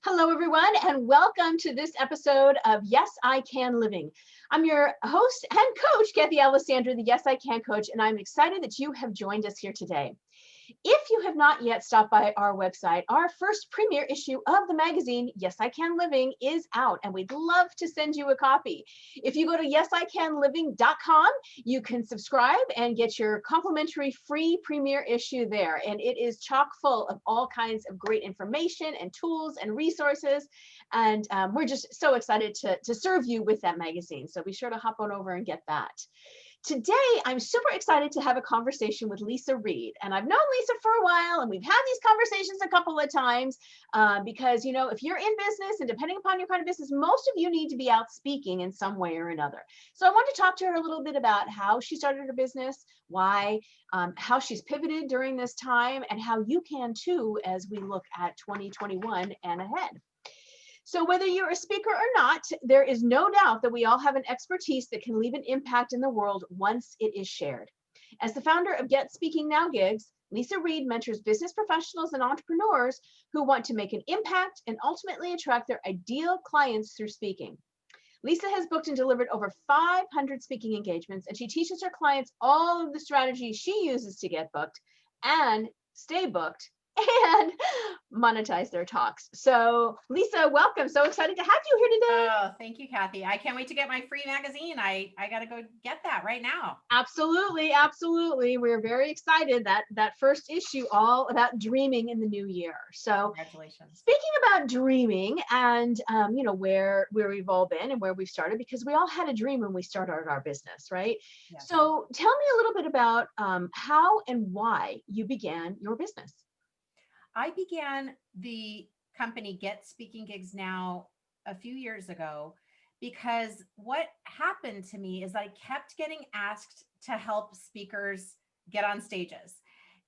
Hello, everyone, and welcome to this episode of Yes, I Can Living. I'm your host and coach, Kathy Alessandra, the Yes, I Can coach, and I'm excited that you have joined us here today. If you have not yet stopped by our website, our first premiere issue of the magazine, Yes, I Can Living, is out, and we'd love to send you a copy. If you go to yesicanliving.com, you can subscribe and get your complimentary free premiere issue there. And it is chock full of all kinds of great information and tools and resources. And we're just so excited to serve you with that magazine. So be sure to hop on over and get that. Today, I'm super excited to have a conversation with Leisa Reid. And I've known Leisa for a while, and we've had these conversations a couple of times because, if you're in business and depending upon your kind of business, most of you need to be out speaking in some way or another. So I want to talk to her a little bit about how she started her business, why, how she's pivoted during this time, and how you can too as we look at 2021 and ahead. So whether you're a speaker or not, there is no doubt that we all have an expertise that can leave an impact in the world once it is shared. As the founder of Get Speaking Now Gigs, Leisa Reid mentors business professionals and entrepreneurs who want to make an impact and ultimately attract their ideal clients through speaking. Leisa has booked and delivered over 500 speaking engagements, and she teaches her clients all of the strategies she uses to get booked and stay booked and monetize their talks. So Leisa, welcome. So excited to have you here today. Oh, thank you, Kathy. I can't wait to get my free magazine. I got to go get that right now. Absolutely. Absolutely. We're very excited that first issue all about dreaming in the new year. So Congratulations. speaking about dreaming and, where we've all been and where we've started, because we all had a dream when we started our business, right? Yes. So tell me a little bit about how and why you began your business. I began the company Get Speaking Gigs Now a few years ago because what happened to me is I kept getting asked to help speakers get on stages.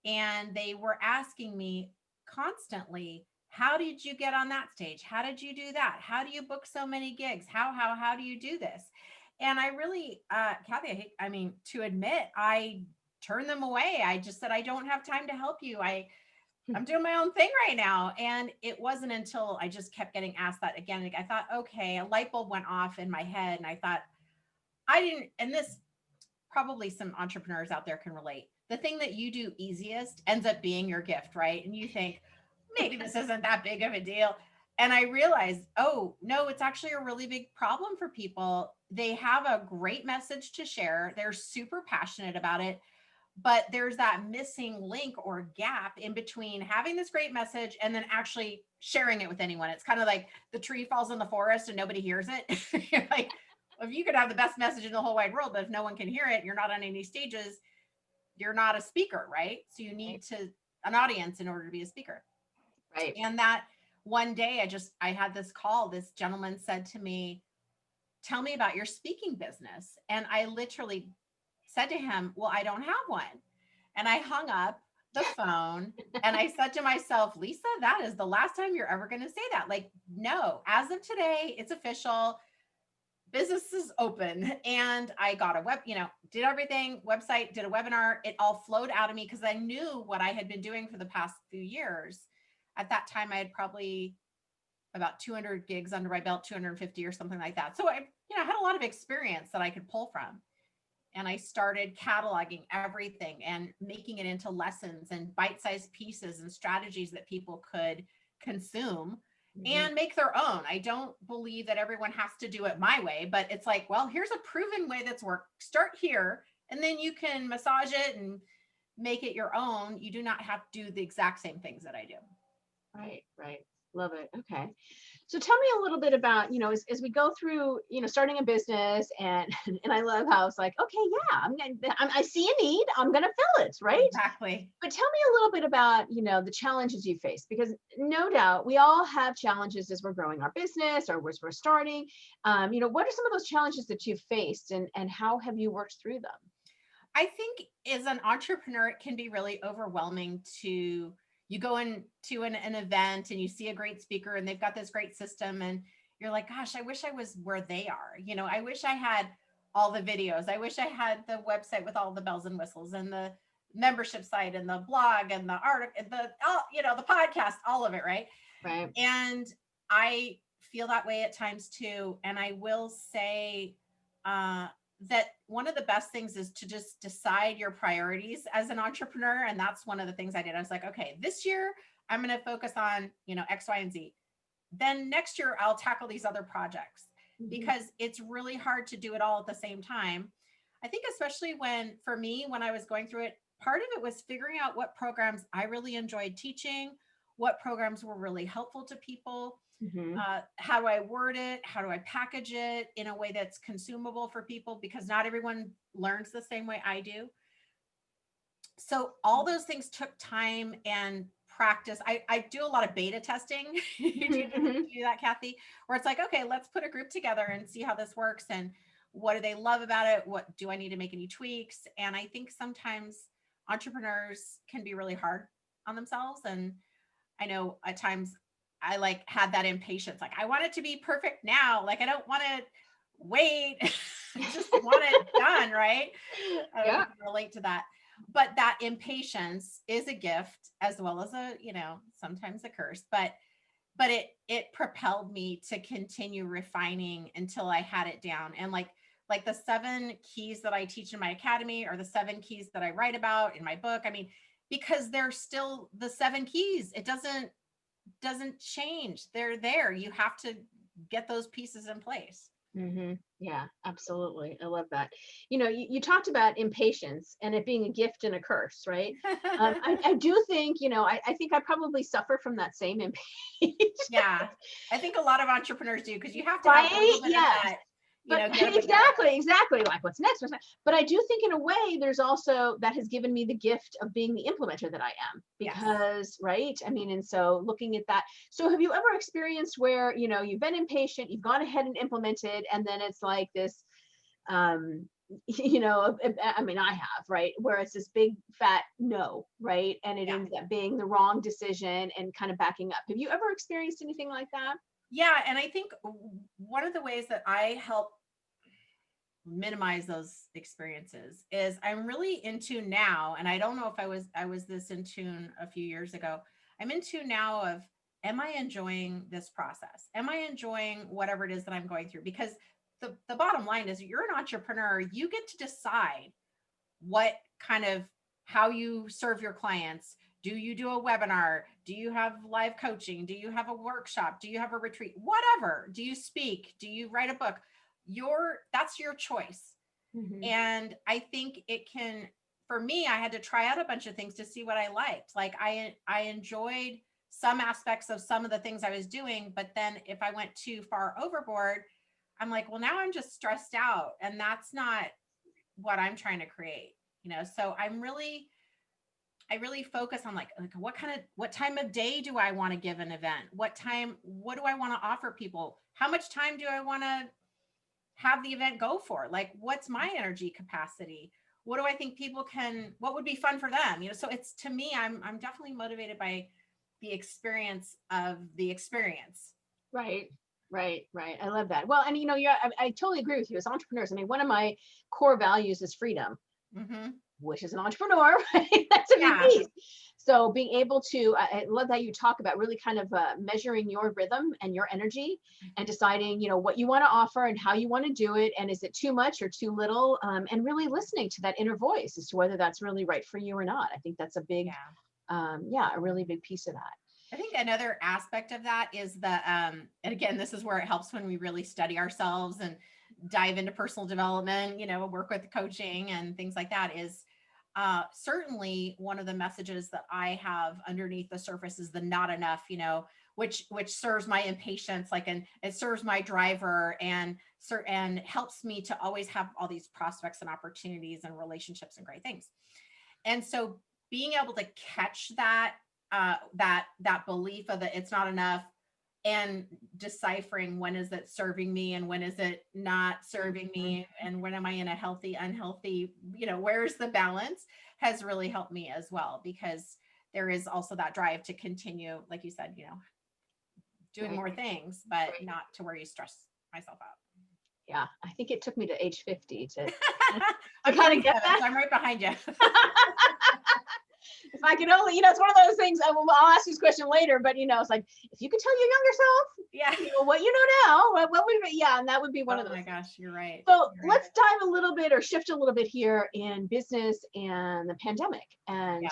And they were asking me constantly, how did you get on that stage? How did you do that? How do you book so many gigs? How do you do this? And I really, Kathy, I mean, to admit, I turned them away. I just said, I don't have time to help you. I'm doing my own thing right now. And it wasn't until I just kept getting asked that again. I thought, okay, a light bulb went off in my head. And I thought, and this probably some entrepreneurs out there can relate. The thing that you do easiest ends up being your gift, right? And you think, maybe this isn't that big of a deal. And I realized, oh, no, it's actually a really big problem for people. They have a great message to share, they're super passionate about it, but there's that missing link or gap in between having this great message and then actually sharing it with anyone. It's kind of like the tree falls in the forest and nobody hears it. You're like, if you could have the best message in the whole wide world, but if no one can hear it, you're not on any stages, you're not a speaker, right? So you need an audience in order to be a speaker. Right. And that one day I had this call. This gentleman said to me, tell me about your speaking business. And I literally said to him, well, I don't have one. And I hung up the phone and I said to myself, Leisa, that is the last time you're ever going to say that. Like, no, as of today, it's official. Business is open. And I got did everything, website, did a webinar. It all flowed out of me because I knew what I had been doing for the past few years. At that time, I had probably about 200 gigs under my belt, 250 or something like that. So I had a lot of experience that I could pull from. And I started cataloging everything and making it into lessons and bite-sized pieces and strategies that people could consume and make their own. I don't believe that everyone has to do it my way, but it's like, well, here's a proven way that's worked. Start here, and then you can massage it and make it your own. You do not have to do the exact same things that I do. Right, right. Love it. Okay. So tell me a little bit about, as we go through, starting a business and I love how it's like, okay, yeah, I see a need, I'm going to fill it. Right. Exactly. But tell me a little bit about, the challenges you face, because no doubt we all have challenges as we're growing our business or as we're starting. What are some of those challenges that you've faced and how have you worked through them? I think as an entrepreneur, it can be really overwhelming to you go into an event and you see a great speaker and they've got this great system and you're like, gosh, I wish I was where they are. I wish I had all the videos. I wish I had the website with all the bells and whistles and the membership site and the blog and the article, the podcast, all of it. Right. Right. And I feel that way at times too. And I will say that one of the best things is to just decide your priorities as an entrepreneur. And that's one of the things I did. I was like, okay, this year I'm going to focus on, X, Y, and Z. Then next year I'll tackle these other projects, because it's really hard to do it all at the same time. I think especially for me, when I was going through it, part of it was figuring out what programs I really enjoyed teaching, what programs were really helpful to people. Mm-hmm. How do I word it? How do I package it in a way that's consumable for people? Because not everyone learns the same way I do. So all those things took time and practice. I do a lot of beta testing. You do that, Kathy, where it's like, okay, let's put a group together and see how this works. And what do they love about it? What do I need to make any tweaks? And I think sometimes entrepreneurs can be really hard on themselves. And I know at times I had that impatience. Like, I want it to be perfect now. Like, I don't want to wait. I just want it done. Right. I don't know if you can relate to that. But that impatience is a gift as well as sometimes a curse. But it propelled me to continue refining until I had it down. And like the 7 keys that I teach in my academy, or the 7 keys that I write about in my book. I mean, because they're still the 7 keys. It doesn't change. They're there. You have to get those pieces in place. Mm-hmm. Yeah, absolutely. I love that. You talked about impatience and it being a gift and a curse, right? I do think, I think I probably suffer from that same impatience. Yeah, I think a lot of entrepreneurs do, because you have to have a little bit of that. Exactly. Like, what's next? But I do think in a way, there's also that has given me the gift of being the implementer that I am, because, right. I mean, and so looking at that. So have you ever experienced where, you've been impatient, you've gone ahead and implemented, and then it's like this, I mean, I have, right, where it's this big fat no, right? And it ends up being the wrong decision and kind of backing up. Have you ever experienced anything like that? Yeah. And I think one of the ways that I help minimize those experiences is I'm really in tune now. And I don't know if I was this in tune a few years ago. I'm in tune now of, am I enjoying this process? Am I enjoying whatever it is that I'm going through? Because the bottom line is, you're an entrepreneur. You get to decide what kind of, how you serve your clients. Do you do a webinar? Do you have live coaching? Do you have a workshop? Do you have a retreat? Whatever. Do you speak? Do you write a book? That's your choice. And I think it can, for me, I had to try out a bunch of things to see what I liked. Like, I enjoyed some aspects of some of the things I was doing, but then if I went too far overboard, I'm like, well, now I'm just stressed out, and that's not what I'm trying to create. So I really focus on like what time of day do I want to give an event? What do I want to offer people? How much time do I want to have the event go for? Like, what's my energy capacity? What do I think what would be fun for them? So it's, to me, I'm definitely motivated by the experience of the experience. Right. I love that. Well, and I totally agree with you. As entrepreneurs, I mean, one of my core values is freedom, which is an entrepreneur, right? That's a big piece. So being able to, I love that you talk about really kind of measuring your rhythm and your energy, and deciding, what you want to offer and how you want to do it. And is it too much or too little? And really listening to that inner voice as to whether that's really right for you or not. I think that's a big, a really big piece of that. I think another aspect of that is and again, this is where it helps when we really study ourselves and dive into personal development, work with coaching and things like that, is certainly one of the messages that I have underneath the surface is the not enough, which serves my impatience, and it serves my driver, and helps me to always have all these prospects and opportunities and relationships and great things. And so being able to catch that belief of that it's not enough, and deciphering when is it serving me and when is it not serving me, and when am I in a healthy, unhealthy, where's the balance, has really helped me as well, because there is also that drive to continue, like you said, doing more things, but not to where you stress myself out. Yeah, I think it took me to age 50 to I'm kind of get that. So I'm right behind you. If I could only, it's one of those things. I'll ask this question later, but it's like, if you could tell your younger self, what you know now, what would, and that would be one of those. Oh my gosh, you're right. So let's dive a little bit or shift a little bit here in business and the pandemic and,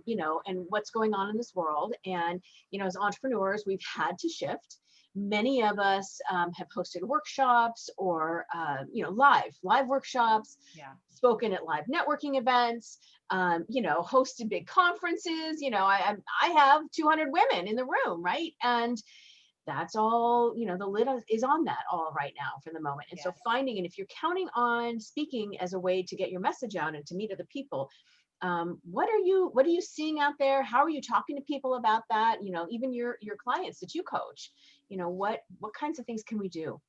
and what's going on in this world. And, as entrepreneurs, we've had to shift. Many of us have hosted workshops or, live workshops, spoken at live networking events, hosted big conferences. I have 200 women in the room, right? And that's all, the lid is on that all right now for the moment. And so finding, and if you're counting on speaking as a way to get your message out and to meet other people, what are you seeing out there? How are you talking to people about that? Even your clients that you coach, what kinds of things can we do?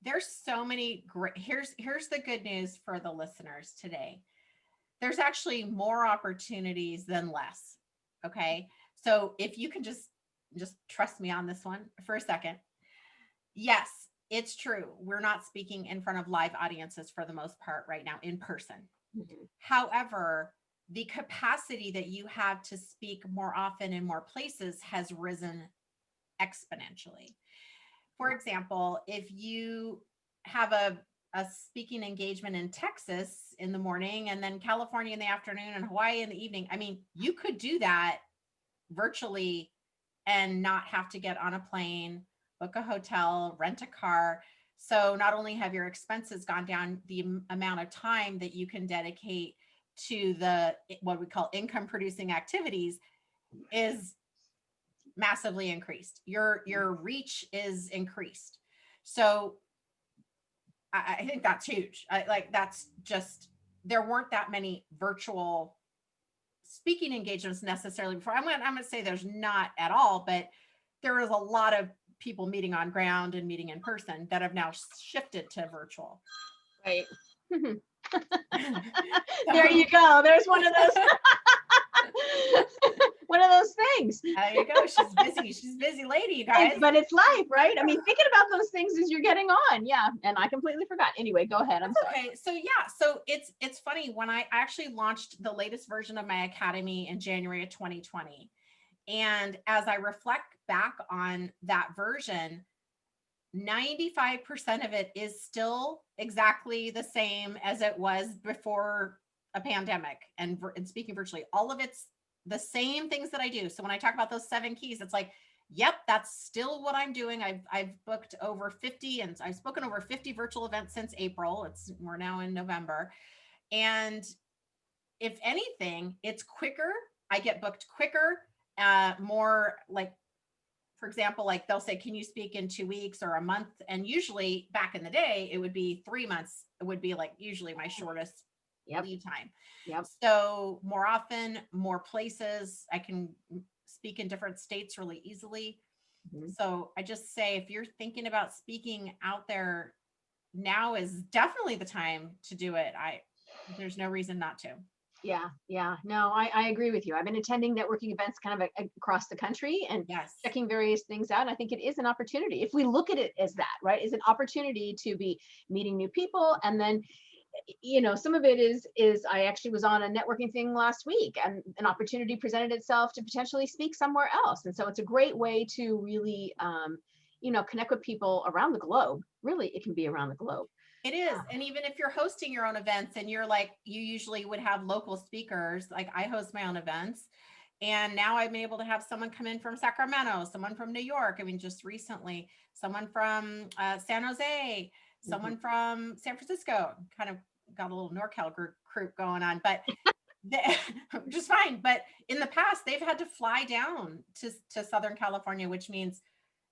There's so many great, here's the good news for the listeners today. There's actually more opportunities than less. Okay. So if you can just trust me on this one for a second. Yes, it's true. We're not speaking in front of live audiences for the most part right now in person. Mm-hmm. However, the capacity that you have to speak more often in more places has risen exponentially. For example, if you have a speaking engagement in Texas in the morning and then California in the afternoon and Hawaii in the evening, I mean, you could do that virtually and not have to get on a plane, book a hotel, rent a car. So not only have your expenses gone down, the amount of time that you can dedicate to the, what we call income producing activities is massively increased. Your reach is increased. So I think that's huge. That's just, there weren't that many virtual speaking engagements necessarily before. I'm going to say there's not at all, but there is a lot of people meeting on ground and meeting in person that have now shifted to virtual. Right. There you go. There's one of those. One of those things. There you go. She's busy. She's a busy lady, you guys. But it's life, right? I mean, thinking about those things as you're getting on. Yeah. And I completely forgot. Anyway, go ahead. I'm sorry. Okay. So it's funny, when I actually launched the latest version of my academy in January of 2020. And as I reflect back on that version, 95% of it is still exactly the same as it was before a pandemic. And speaking virtually, all of it's the same things that I do. So when I talk about those 7 keys, it's like, yep, that's still what I'm doing. I've booked over 50 and I've spoken over 50 virtual events since April. We're now in November. And if anything, it's quicker. I get booked quicker, more like, for example, like they'll say, can you speak in 2 weeks or a month? And usually back in the day, it would be 3 months. It would be like usually my shortest lead time. Yep. So more often, more places. I can speak in different states really easily. Mm-hmm. So I just say, if you're thinking about speaking out there, now is definitely the time to do it. There's no reason not to. Yeah. No, I agree with you. I've been attending networking events kind of across the country and checking various things out. I think it is an opportunity. If we look at it as that, right, is an opportunity to be meeting new people. And then, some of it is I actually was on a networking thing last week and an opportunity presented itself to potentially speak somewhere else. And so it's a great way to really, connect with people around the globe. Really, it can be around the globe. It is. And even if you're hosting your own events and you usually would have local speakers, like I host my own events. And now I've been able to have someone come in from Sacramento, someone from New York. I mean, just recently, someone from San Jose, someone from San Francisco. Kind of got a little NorCal group going on, but just fine. But in the past, they've had to fly down to Southern California, which means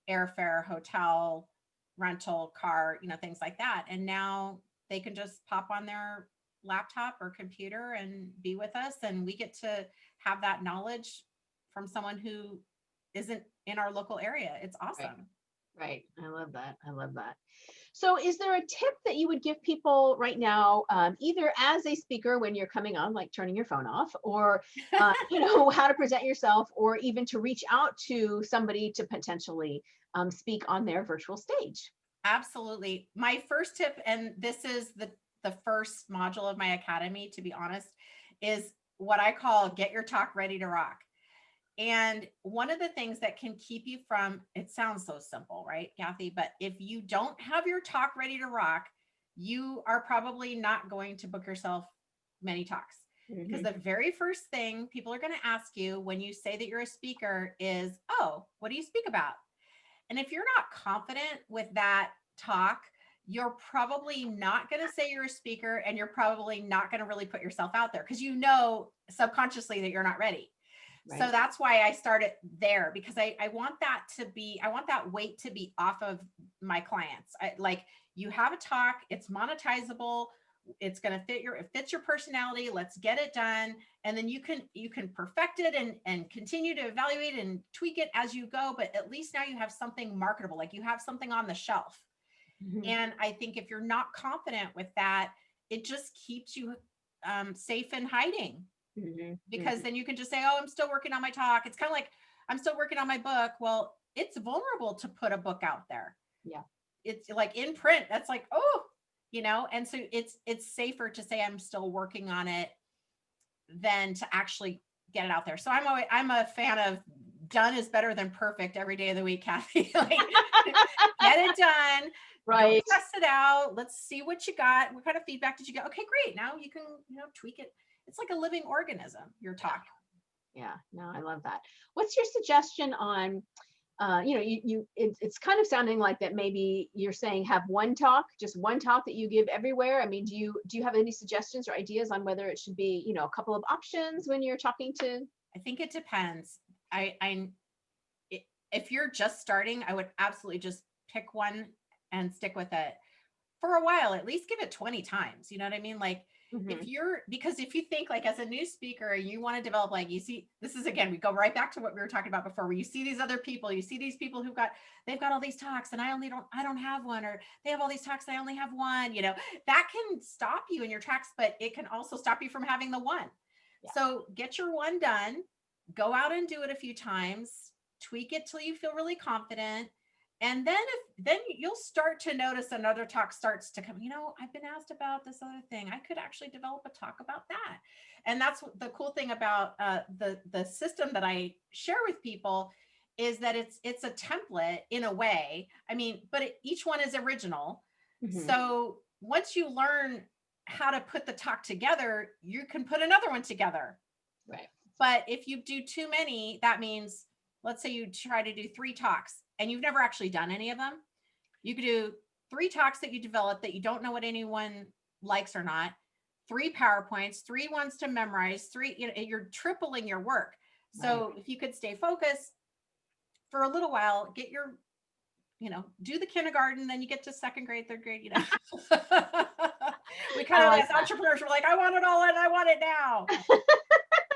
airfare, hotel, rental car, things like that. And now they can just pop on their laptop or computer and be with us. And we get to have that knowledge from someone who isn't in our local area. It's awesome. Right. I love that. So is there a tip that you would give people right now, either as a speaker when you're coming on, like turning your phone off, or, how to present yourself, or even to reach out to somebody to potentially speak on their virtual stage? Absolutely. My first tip, and this is the first module of my academy, to be honest, is what I call get your talk ready to rock. And one of the things that can keep you from, it sounds so simple, right, Kathy? But if you don't have your talk ready to rock, you are probably not going to book yourself many talks. Because the very first thing people are going to ask you when you say that you're a speaker is, oh, what do you speak about? And if you're not confident with that talk, you're probably not going to say you're a speaker, and you're probably not going to really put yourself out there because you know subconsciously that you're not ready. Right. So that's why I started there, because I want that to be, I want that weight to be off of my clients. Like, you have a talk, it's monetizable, it's going to fit it fits your personality. Let's get it done. And then you can perfect it and continue to evaluate and tweak it as you go. But at least now you have something marketable, like you have something on the shelf. Mm-hmm. And I think if you're not confident with that, it just keeps you safe in hiding. Mm-hmm. Because then you can just say, oh, I'm still working on my talk. It's kind of like, I'm still working on my book. Well, it's vulnerable to put a book out there. Yeah. It's like in print. That's like, oh, and so it's safer to say I'm still working on it than to actually get it out there. So I'm a fan of done is better than perfect every day of the week, Kathy. Like, get it done. Right. Go test it out. Let's see what you got. What kind of feedback did you get? Okay, great. Now you can, tweak it. It's like a living organism, your talk. Yeah, no, I love that. What's your suggestion on, it's kind of sounding like that maybe you're saying have just one talk that you give everywhere. I mean, do you have any suggestions or ideas on whether it should be, a couple of options when you're talking to? I think it depends. If you're just starting, I would absolutely just pick one and stick with it for a while. At least give it 20 times. You know what I mean? Like, because if you think like as a new speaker, you want to develop, like, you see, this is, again, we go right back to what we were talking about before, where you see these other people, you see these people they've got all these talks and I don't have one, or they have all these talks, I only have one, that can stop you in your tracks, but it can also stop you from having the one. Yeah. So get your one done, go out and do it a few times, tweak it till you feel really confident. And then you'll start to notice another talk starts to come, I've been asked about this other thing. I could actually develop a talk about that. And that's the cool thing about the system that I share with people, is that it's a template in a way. I mean, but each one is original. Mm-hmm. So once you learn how to put the talk together, you can put another one together. Right. But if you do too many, that means, let's say you try to do 3 talks and you've never actually done any of them. You could do 3 talks that you develop that you don't know what anyone likes or not, 3 PowerPoints, 3 ones to memorize, 3, you're tripling your work. So if you could stay focused for a little while, get your, do the kindergarten, then you get to 2nd grade, 3rd grade, we kind of, as entrepreneurs, we're like, I want it all and I want it now.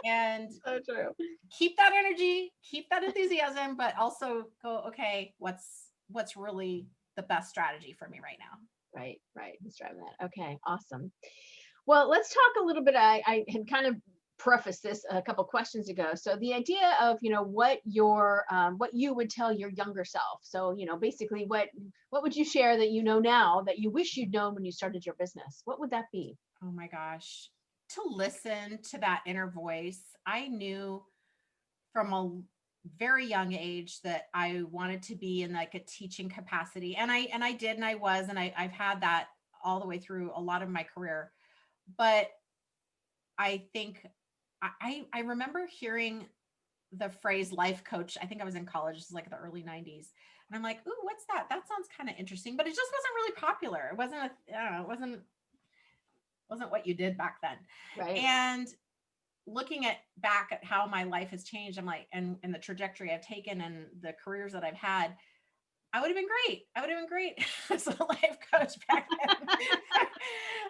And so true. Keep that energy, keep that enthusiasm, but also go, okay, what's really the best strategy for me right now? Right. Who's driving that? Okay, awesome. Well, let's talk a little bit. I had kind of prefaced this a couple questions ago. So the idea of, what you would tell your younger self. So, basically what would you share that now that you wish you'd known when you started your business? What would that be? Oh my gosh. To listen to that inner voice. I knew from a very young age that I wanted to be in like a teaching capacity. And I did, and I was, and I've had that all the way through a lot of my career. But I think I remember hearing the phrase life coach. I think I was in college, this is like the early 90s. And I'm like, ooh, what's that? That sounds kind of interesting, but it just wasn't really popular. It wasn't, it wasn't what you did back then. Right. And looking back at how my life has changed, I'm like, and the trajectory I've taken and the careers that I've had, I would have been great. As a life coach back then.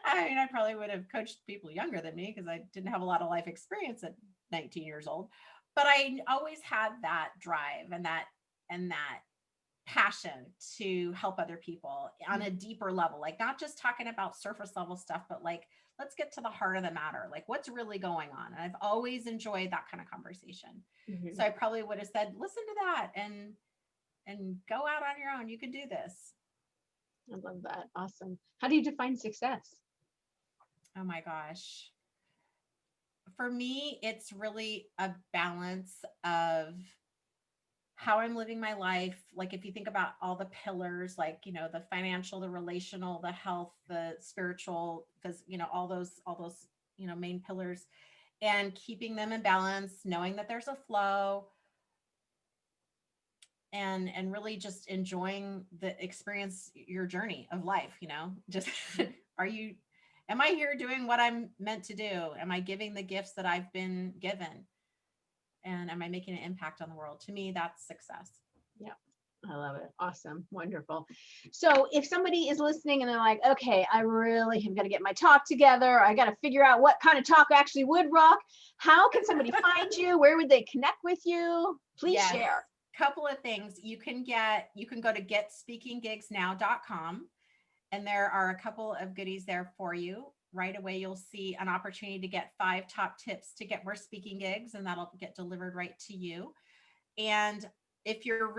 I mean, I probably would have coached people younger than me because I didn't have a lot of life experience at 19 years old, but I always had that drive and that passion to help other people on a deeper level, like not just talking about surface level stuff, but like, let's get to the heart of the matter. Like, what's really going on? And I've always enjoyed that kind of conversation. Mm-hmm. So I probably would have said, listen to that and go out on your own. You can do this. I love that. Awesome. How do you define success? Oh my gosh. for me, it's really a balance of how I'm living my life. Like if you think about all the pillars, like, the financial, the relational, the health, the spiritual, because, all those, main pillars, and keeping them in balance, knowing that there's a flow, and really just enjoying the experience, your journey of life, just am I here doing what I'm meant to do? Am I giving the gifts that I've been given? And am I making an impact on the world? To me, that's success. Yeah. I love it. Awesome. Wonderful. So if somebody is listening and they're like, okay, I really have got to get my talk together. I got to figure out what kind of talk actually would rock. How can somebody find you? Where would they connect with you? Please share. Couple of things. You can go to getspeakinggigsnow.com, and there are a couple of goodies there for you. Right away, you'll see an opportunity to get 5 top tips to get more speaking gigs, and that'll get delivered right to you. And if you're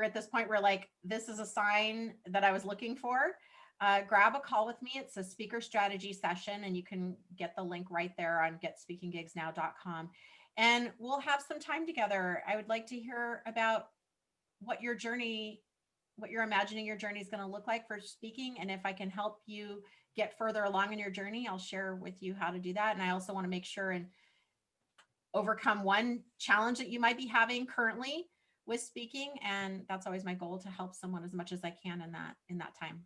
at this point where like, this is a sign that I was looking for, grab a call with me. It's a speaker strategy session, and you can get the link right there on getspeakinggigsnow.com. And we'll have some time together. I would like to hear about what you're imagining your journey is going to look like for speaking. And if I can help you get further along in your journey, I'll share with you how to do that. And I also want to make sure and overcome one challenge that you might be having currently with speaking. And that's always my goal, to help someone as much as I can in that time.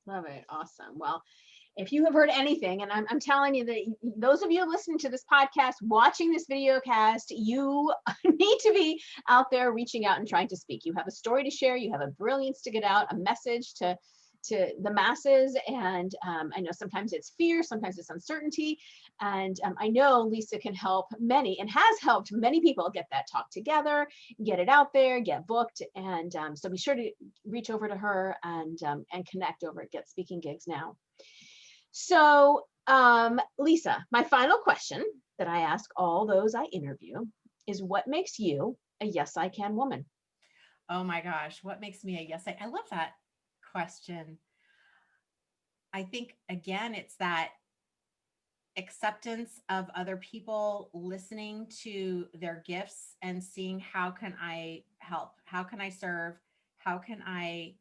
Love it. Awesome. Well, if you have heard anything, and I'm telling you that those of you listening to this podcast, watching this video cast, you need to be out there reaching out and trying to speak. You have a story to share. You have a brilliance to get out, a message to the masses. And I know sometimes it's fear, sometimes it's uncertainty. And I know Leisa can help many, and has helped many people get that talk together, get it out there, get booked. And so be sure to reach over to her and connect over at Get Speaking Gigs Now. So Leisa, my final question that I ask all those I interview is, what makes you a yes, I can woman? Oh my gosh, what makes me a yes, I love that question. I think, again, it's that acceptance of other people, listening to their gifts and seeing, how can I help? How can I serve? How can I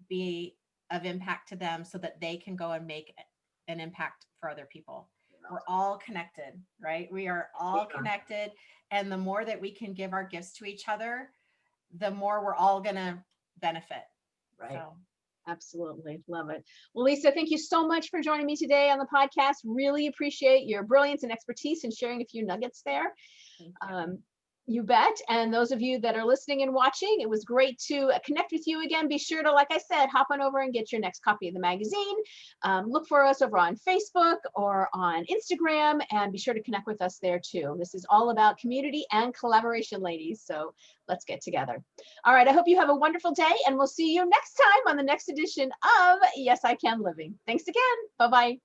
be of impact to them so that they can go and make an impact for other people? We're all connected, right? We are all connected. And the more that we can give our gifts to each other, the more we're all going to benefit. Right. So. Absolutely. Love it. Well, Leisa, thank you so much for joining me today on the podcast. Really appreciate your brilliance and expertise and sharing a few nuggets there. You bet. And those of you that are listening and watching, it was great to connect with you again. Be sure to, like I said, hop on over and get your next copy of the magazine. Look for us over on Facebook or on Instagram, and be sure to connect with us there too. This is all about community and collaboration, ladies. So let's get together. All right. I hope you have a wonderful day, and we'll see you next time on the next edition of Yes, I Can Living. Thanks again. Bye-bye.